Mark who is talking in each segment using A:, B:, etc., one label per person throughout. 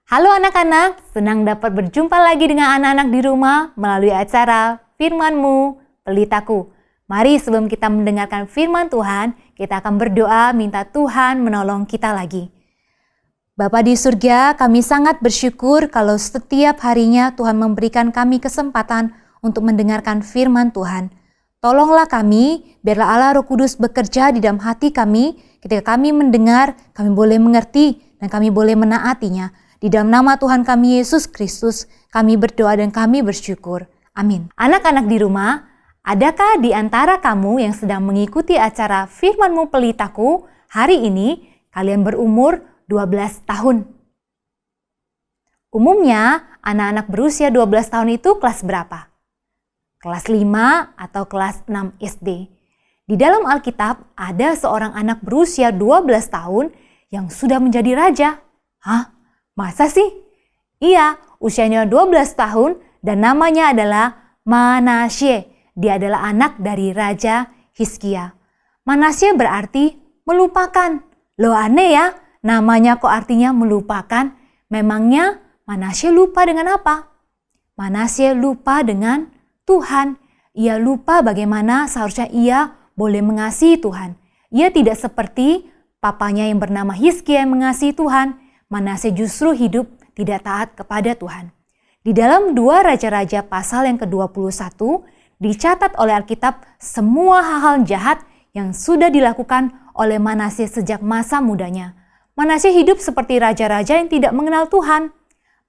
A: Halo anak-anak, senang dapat berjumpa lagi dengan anak-anak di rumah melalui acara Firman-Mu, Pelitaku. Mari sebelum kita mendengarkan firman Tuhan, kita akan berdoa minta Tuhan menolong kita lagi. Bapa di surga, kami sangat bersyukur kalau setiap harinya Tuhan memberikan kami kesempatan untuk mendengarkan firman Tuhan. Tolonglah kami, biarlah Allah Roh Kudus bekerja di dalam hati kami, ketika kami mendengar, kami boleh mengerti dan kami boleh menaatinya. Di dalam nama Tuhan kami Yesus Kristus, kami berdoa dan kami bersyukur. Amin. Anak-anak di rumah, adakah di antara kamu yang sedang mengikuti acara Firman-Mu Pelitaku hari ini, kalian berumur 12 tahun? Umumnya, anak-anak berusia 12 tahun itu kelas berapa? Kelas 5 atau kelas 6 SD. Di dalam Alkitab, ada seorang anak berusia 12 tahun yang sudah menjadi raja. Hah? Masa sih? Iya, usianya 12 tahun dan namanya adalah Manasye. Dia adalah anak dari Raja Hizkia. Manasye berarti melupakan. Loh aneh ya, namanya kok artinya melupakan? Memangnya Manasye lupa dengan apa? Manasye lupa dengan Tuhan. Ia lupa bagaimana seharusnya ia boleh mengasihi Tuhan. Ia tidak seperti papanya yang bernama Hizkia yang mengasihi Tuhan. Manasye justru hidup tidak taat kepada Tuhan. Di dalam 2 Raja-Raja pasal yang ke-21, dicatat oleh Alkitab semua hal-hal jahat yang sudah dilakukan oleh Manasye sejak masa mudanya. Manasye hidup seperti raja-raja yang tidak mengenal Tuhan.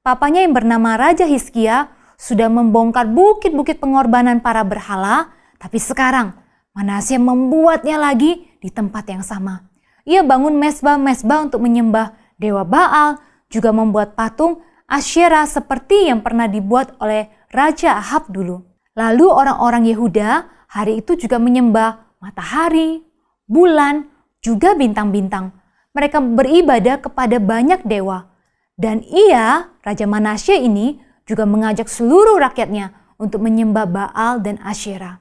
A: Papanya yang bernama Raja Hizkia sudah membongkar bukit-bukit pengorbanan para berhala, tapi sekarang Manasye membuatnya lagi di tempat yang sama. Ia bangun mesbah-mesbah untuk menyembah Dewa Baal, juga membuat patung Asyera seperti yang pernah dibuat oleh Raja Ahab dulu. Lalu orang-orang Yehuda hari itu juga menyembah matahari, bulan, juga bintang-bintang. Mereka beribadah kepada banyak dewa. Dan ia, Raja Manasye ini, juga mengajak seluruh rakyatnya untuk menyembah Baal dan Asyera.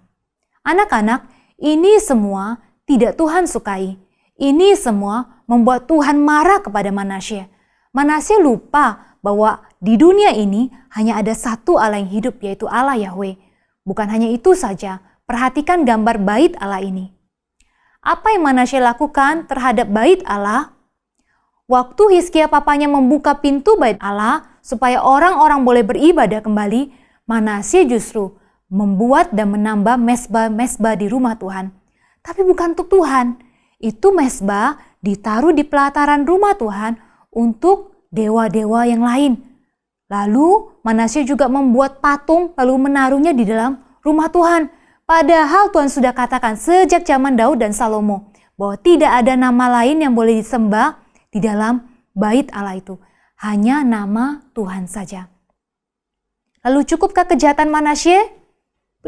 A: Anak-anak, ini semua tidak Tuhan sukai. Ini semua membuat Tuhan marah kepada Manasye. Manasye lupa bahwa di dunia ini hanya ada satu Allah yang hidup, yaitu Allah Yahweh. Bukan hanya itu saja, perhatikan gambar bait Allah ini. Apa yang Manasye lakukan terhadap bait Allah? Waktu Hizkia papanya membuka pintu bait Allah supaya orang-orang boleh beribadah kembali, Manasye justru membuat dan menambah mesbah-mesbah di rumah Tuhan. Tapi bukan untuk Tuhan. Itu mesbah ditaruh di pelataran rumah Tuhan untuk dewa-dewa yang lain. Lalu Manasye juga membuat patung lalu menaruhnya di dalam rumah Tuhan. Padahal Tuhan sudah katakan sejak zaman Daud dan Salomo bahwa tidak ada nama lain yang boleh disembah di dalam bait Allah itu. Hanya nama Tuhan saja. Lalu cukupkah kejahatan Manasye?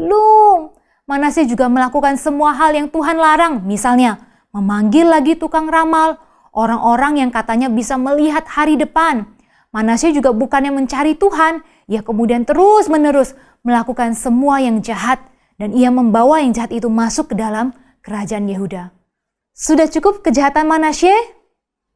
A: Belum. Manasye juga melakukan semua hal yang Tuhan larang. Misalnya, memanggil lagi tukang ramal, orang-orang yang katanya bisa melihat hari depan. Manasye juga bukannya mencari Tuhan, ia kemudian terus-menerus melakukan semua yang jahat dan ia membawa yang jahat itu masuk ke dalam kerajaan Yehuda. Sudah cukup kejahatan Manasye?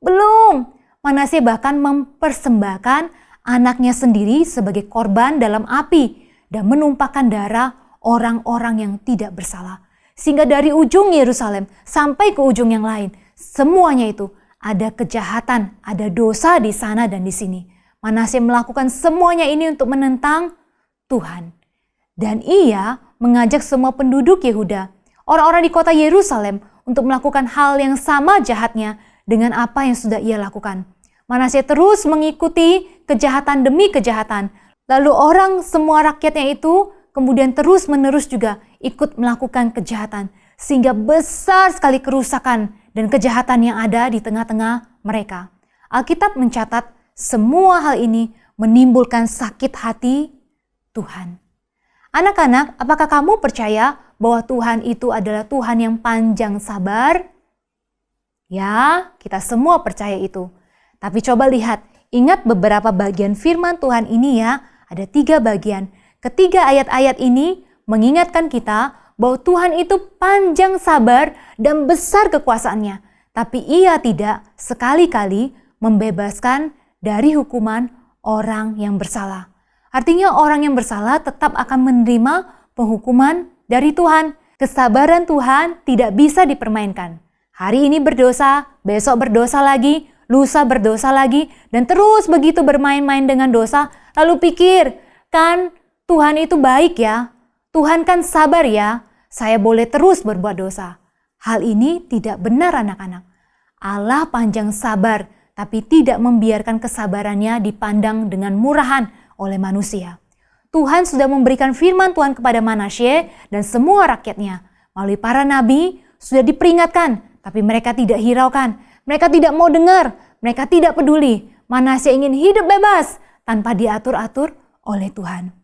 A: Belum. Manasye bahkan mempersembahkan anaknya sendiri sebagai korban dalam api dan menumpahkan darah orang-orang yang tidak bersalah. Sehingga dari ujung Yerusalem sampai ke ujung yang lain, semuanya itu ada kejahatan, ada dosa di sana dan di sini. Manasye melakukan semuanya ini untuk menentang Tuhan. Dan ia mengajak semua penduduk Yehuda, orang-orang di kota Yerusalem, untuk melakukan hal yang sama jahatnya dengan apa yang sudah ia lakukan. Manasye terus mengikuti kejahatan demi kejahatan. Lalu orang semua rakyatnya itu kemudian terus-menerus juga ikut melakukan kejahatan. Sehingga besar sekali kerusakan dan kejahatan yang ada di tengah-tengah mereka. Alkitab mencatat semua hal ini menimbulkan sakit hati Tuhan. Anak-anak, apakah kamu percaya bahwa Tuhan itu adalah Tuhan yang panjang sabar? Ya, kita semua percaya itu. Tapi coba lihat, ingat beberapa bagian firman Tuhan ini ya. Ada 3 bagian. Ketiga ayat-ayat ini mengingatkan kita bahwa Tuhan itu panjang sabar dan besar kekuasaannya. Tapi ia tidak sekali-kali membebaskan dari hukuman orang yang bersalah. Artinya orang yang bersalah tetap akan menerima penghukuman dari Tuhan. Kesabaran Tuhan tidak bisa dipermainkan. Hari ini berdosa, besok berdosa lagi, lusa berdosa lagi, dan terus begitu bermain-main dengan dosa, lalu pikir, kan Tuhan itu baik ya, Tuhan kan sabar ya, saya boleh terus berbuat dosa. Hal ini tidak benar anak-anak. Allah panjang sabar, tapi tidak membiarkan kesabarannya dipandang dengan murahan oleh manusia. Tuhan sudah memberikan firman Tuhan kepada Manasye dan semua rakyatnya. Melalui para nabi sudah diperingatkan, tapi mereka tidak hiraukan. Mereka tidak mau dengar, mereka tidak peduli. Manasye ingin hidup bebas tanpa diatur-atur oleh Tuhan.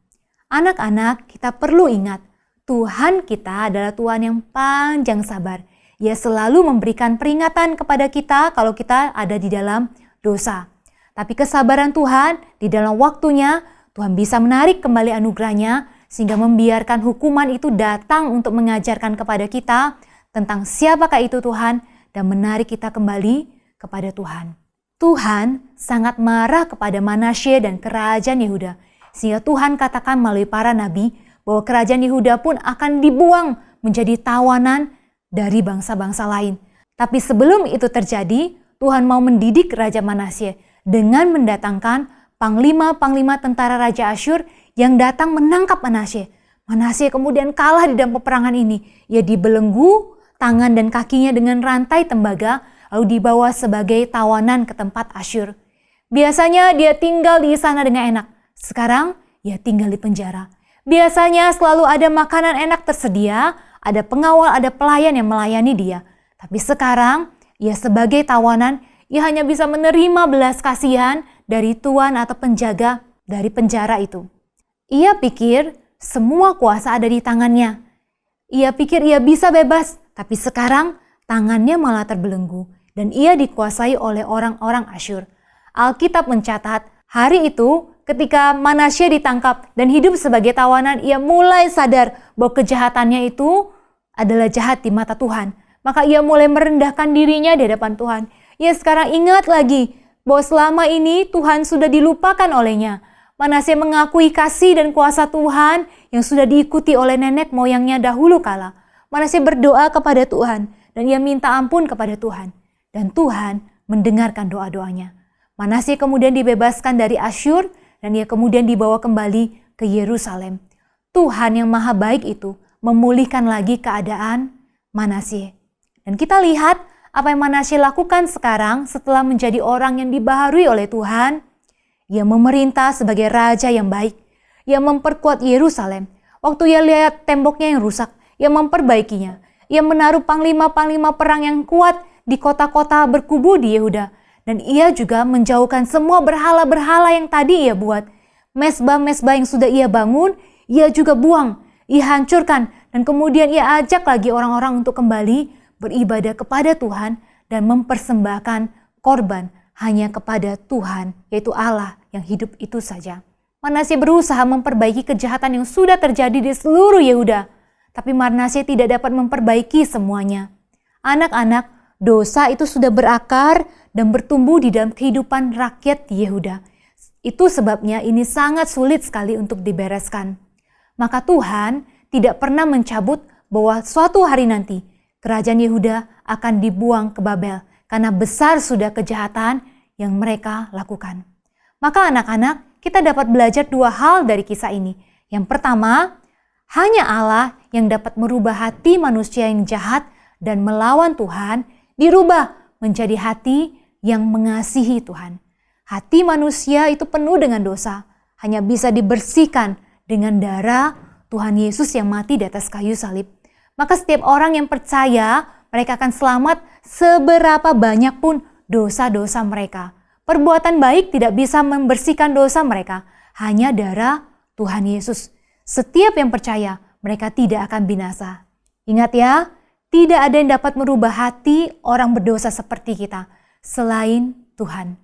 A: Anak-anak, kita perlu ingat, Tuhan kita adalah Tuhan yang panjang sabar. Ia selalu memberikan peringatan kepada kita kalau kita ada di dalam dosa. Tapi kesabaran Tuhan di dalam waktunya, Tuhan bisa menarik kembali anugerahnya sehingga membiarkan hukuman itu datang untuk mengajarkan kepada kita tentang siapakah itu Tuhan dan menarik kita kembali kepada Tuhan. Tuhan sangat marah kepada Manasye dan kerajaan Yehuda sehingga Tuhan katakan melalui para nabi bahwa kerajaan Yehuda pun akan dibuang menjadi tawanan dari bangsa-bangsa lain. Tapi sebelum itu terjadi, Tuhan mau mendidik Raja Manasye dengan mendatangkan panglima-panglima tentara Raja Asyur yang datang menangkap Manasye. Manasye kemudian kalah di dalam peperangan ini. Ia dibelenggu tangan dan kakinya dengan rantai tembaga, lalu dibawa sebagai tawanan ke tempat Asyur. Biasanya dia tinggal di sana dengan enak. Sekarang ia tinggal di penjara. Biasanya selalu ada makanan enak tersedia, ada pengawal, ada pelayan yang melayani dia. Tapi sekarang ia sebagai tawanan, ia hanya bisa menerima belas kasihan dari tuan atau penjaga dari penjara itu. Ia pikir semua kuasa ada di tangannya. Ia pikir ia bisa bebas, tapi sekarang tangannya malah terbelenggu dan ia dikuasai oleh orang-orang Asyur. Alkitab mencatat, hari itu ketika Manasye ditangkap dan hidup sebagai tawanan, ia mulai sadar bahwa kejahatannya itu adalah jahat di mata Tuhan. Maka ia mulai merendahkan dirinya di hadapan Tuhan. Ia sekarang ingat lagi bahwa selama ini Tuhan sudah dilupakan olehnya. Manasye mengakui kasih dan kuasa Tuhan yang sudah diikuti oleh nenek moyangnya dahulu kala. Manasye berdoa kepada Tuhan dan ia minta ampun kepada Tuhan. Dan Tuhan mendengarkan doa-doanya. Manasye kemudian dibebaskan dari Asyur dan ia kemudian dibawa kembali ke Yerusalem. Tuhan yang maha baik itu memulihkan lagi keadaan Manasye. Dan kita lihat apa yang Manasye lakukan sekarang setelah menjadi orang yang dibaharui oleh Tuhan. Ia memerintah sebagai raja yang baik. Ia memperkuat Yerusalem. Waktu ia lihat temboknya yang rusak, ia memperbaikinya. Ia menaruh panglima-panglima perang yang kuat di kota-kota berkubu di Yehuda. Dan ia juga menjauhkan semua berhala-berhala yang tadi ia buat. Mesbah-mesbah yang sudah ia bangun, ia juga buang. Ia hancurkan dan kemudian ia ajak lagi orang-orang untuk kembali beribadah kepada Tuhan dan mempersembahkan korban hanya kepada Tuhan, yaitu Allah yang hidup itu saja. Manasye berusaha memperbaiki kejahatan yang sudah terjadi di seluruh Yehuda, tapi Manasye tidak dapat memperbaiki semuanya. Anak-anak, dosa itu sudah berakar dan bertumbuh di dalam kehidupan rakyat di Yehuda. Itu sebabnya ini sangat sulit sekali untuk dibereskan. Maka Tuhan tidak pernah mencabut bahwa suatu hari nanti kerajaan Yehuda akan dibuang ke Babel karena besar sudah kejahatan yang mereka lakukan. Maka anak-anak, kita dapat belajar dua hal dari kisah ini. Yang pertama, hanya Allah yang dapat merubah hati manusia yang jahat dan melawan Tuhan dirubah menjadi hati yang mengasihi Tuhan. Hati manusia itu penuh dengan dosa, hanya bisa dibersihkan dengan darah Tuhan Yesus yang mati di atas kayu salib. Maka setiap orang yang percaya, mereka akan selamat seberapa banyak pun dosa-dosa mereka. Perbuatan baik tidak bisa membersihkan dosa mereka, hanya darah Tuhan Yesus. Setiap yang percaya, mereka tidak akan binasa. Ingat ya, tidak ada yang dapat merubah hati orang berdosa seperti kita, selain Tuhan.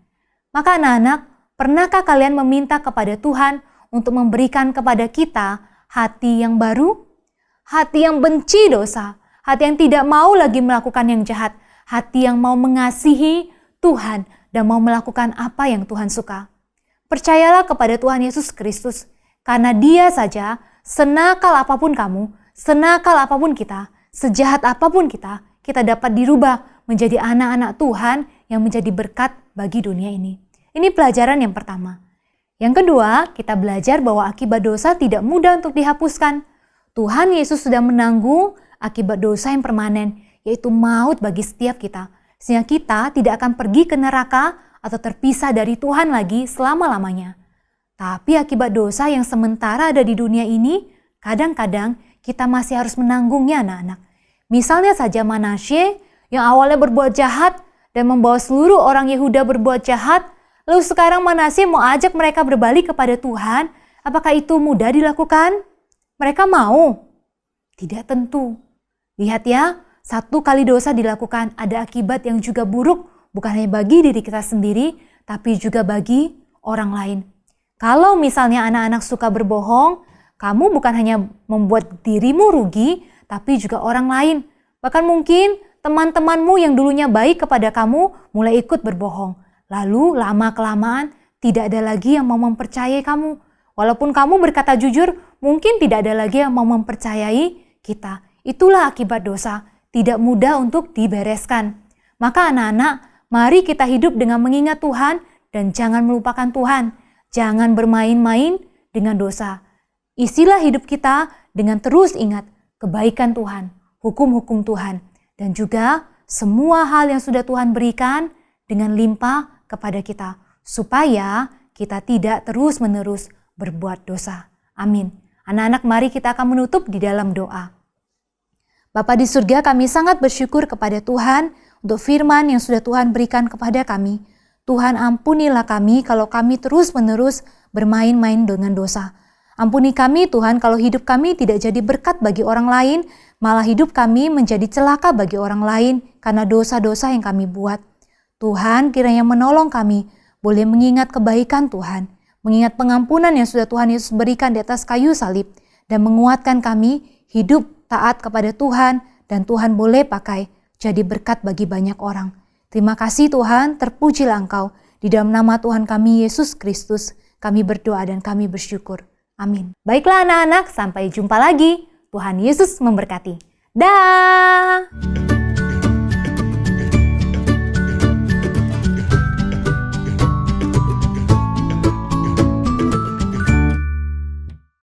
A: Maka anak-anak, pernahkah kalian meminta kepada Tuhan untuk memberikan kepada kita hati yang baru? Hati yang benci dosa, hati yang tidak mau lagi melakukan yang jahat, hati yang mau mengasihi Tuhan dan mau melakukan apa yang Tuhan suka. Percayalah kepada Tuhan Yesus Kristus, karena Dia saja, senakal apapun kamu, senakal apapun kita, sejahat apapun kita dapat dirubah menjadi anak-anak Tuhan yang menjadi berkat bagi dunia ini. Ini pelajaran yang pertama. Yang kedua, kita belajar bahwa akibat dosa tidak mudah untuk dihapuskan. Tuhan Yesus sudah menanggung akibat dosa yang permanen, yaitu maut bagi setiap kita. Sehingga kita tidak akan pergi ke neraka atau terpisah dari Tuhan lagi selama-lamanya. Tapi akibat dosa yang sementara ada di dunia ini, kadang-kadang kita masih harus menanggungnya anak-anak. Misalnya saja Manasye yang awalnya berbuat jahat dan membawa seluruh orang Yehuda berbuat jahat, lalu sekarang Manasye mau ajak mereka berbalik kepada Tuhan. Apakah itu mudah dilakukan? Mereka mau? Tidak tentu. Lihat ya, satu kali dosa dilakukan ada akibat yang juga buruk, bukan hanya bagi diri kita sendiri, tapi juga bagi orang lain. Kalau misalnya anak-anak suka berbohong, kamu bukan hanya membuat dirimu rugi, tapi juga orang lain. Bahkan mungkin teman-temanmu yang dulunya baik kepada kamu mulai ikut berbohong. Lalu lama-kelamaan tidak ada lagi yang mau mempercayai kamu. Walaupun kamu berkata jujur, mungkin tidak ada lagi yang mau mempercayai kita. Itulah akibat dosa, tidak mudah untuk dibereskan. Maka anak-anak, mari kita hidup dengan mengingat Tuhan dan jangan melupakan Tuhan. Jangan bermain-main dengan dosa. Isilah hidup kita dengan terus ingat kebaikan Tuhan, hukum-hukum Tuhan, dan juga semua hal yang sudah Tuhan berikan dengan limpah kepada kita, supaya kita tidak terus-menerus berbuat dosa. Amin. Anak-anak, mari kita akan menutup di dalam doa. Bapa di surga, kami sangat bersyukur kepada Tuhan untuk firman yang sudah Tuhan berikan kepada kami. Tuhan, ampunilah kami kalau kami terus-menerus bermain-main dengan dosa. Ampuni kami Tuhan kalau hidup kami tidak jadi berkat bagi orang lain, malah hidup kami menjadi celaka bagi orang lain karena dosa-dosa yang kami buat. Tuhan, kiranya menolong kami boleh mengingat kebaikan Tuhan, mengingat pengampunan yang sudah Tuhan Yesus berikan di atas kayu salib, dan menguatkan kami hidup taat kepada Tuhan, dan Tuhan boleh pakai jadi berkat bagi banyak orang. Terima kasih Tuhan, terpujilah Engkau. Di dalam nama Tuhan kami Yesus Kristus, kami berdoa dan kami bersyukur. Amin. Baiklah anak-anak, sampai jumpa lagi. Tuhan Yesus memberkati. Dah.